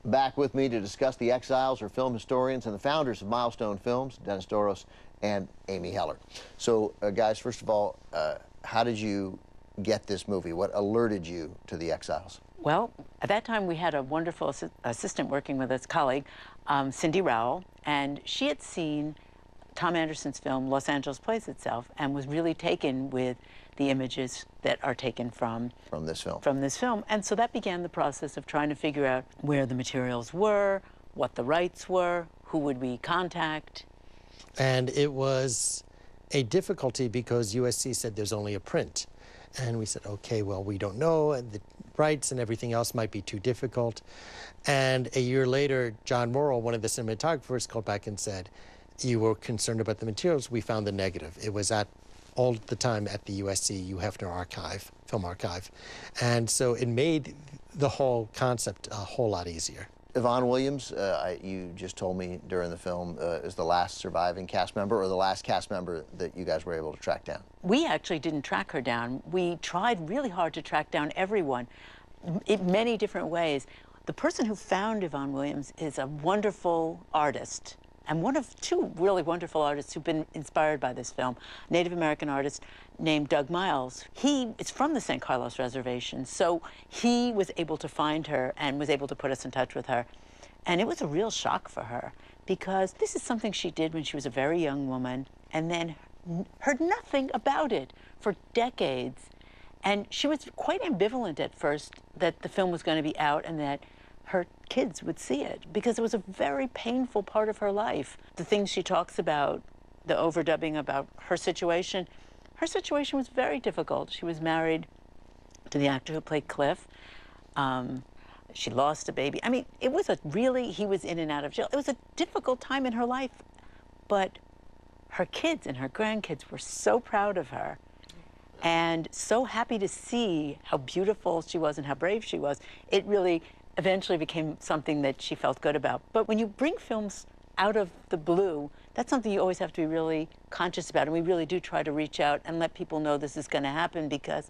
Back with me to discuss The Exiles are film historians and the founders of Milestone Films, Dennis Doros and Amy Heller. So, guys, first of all, how did you get this movie? What alerted you to The Exiles? Well, at that time, we had a wonderful assistant working with us, colleague, Cindy Rowell, and she had seen Tom Anderson's film, Los Angeles Plays Itself, and was really taken with the images that are taken from this film. And so that began the process of trying to figure out where the materials were, what the rights were, who would we contact. And it was a difficulty because USC said there's only a print. And we said, okay, well, we don't know, and the rights and everything else might be too difficult. And a year later, John Morrill, one of the cinematographers, called back and said, you were concerned about the materials. We found the negative. It was at all the time at the USC Hugh Hefner Archive, Film Archive. And so it made the whole concept a whole lot easier. Yvonne Williams, you just told me during the film, is the last surviving cast member, or the last cast member that you guys were able to track down? We actually didn't track her down. We tried really hard to track down everyone in many different ways. The person who found Yvonne Williams is a wonderful artist, and one of two really wonderful artists who've been inspired by this film, a Native American artist named Doug Miles. He is from the St. Carlos Reservation, so he was able to find her and was able to put us in touch with her. And it was a real shock for her, because this is something she did when she was a very young woman and then heard nothing about it for decades. And she was quite ambivalent at first that the film was going to be out and that her kids would see it, because it was a very painful part of her life. The things she talks about, the overdubbing about her situation was very difficult. She was married to the actor who played Cliff. She lost a baby. I mean, it was he was in and out of jail. It was a difficult time in her life, but her kids and her grandkids were so proud of her and so happy to see how beautiful she was and how brave she was. It really eventually became something that she felt good about. But when you bring films out of the blue, that's something you always have to be really conscious about, and we really do try to reach out and let people know this is going to happen, because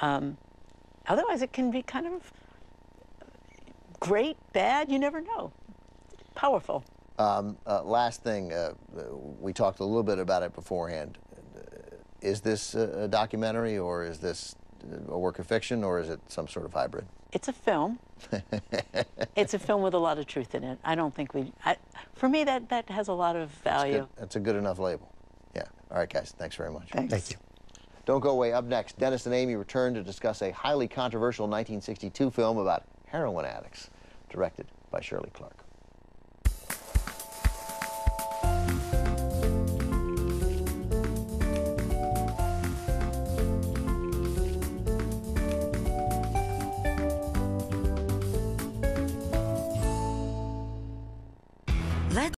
otherwise it can be kind of great, bad, you never know. Powerful. Last thing, we talked a little bit about it beforehand. Is this a documentary, or is this a work of fiction, or is it some sort of hybrid? It's a film. It's a film with a lot of truth in it. I don't think for me, that has a lot of value. That's a good enough label. Yeah. All right, guys. Thanks very much. Thanks. Thank you. Don't go away. Up next, Dennis and Amy return to discuss a highly controversial 1962 film about heroin addicts, directed by Shirley Clark.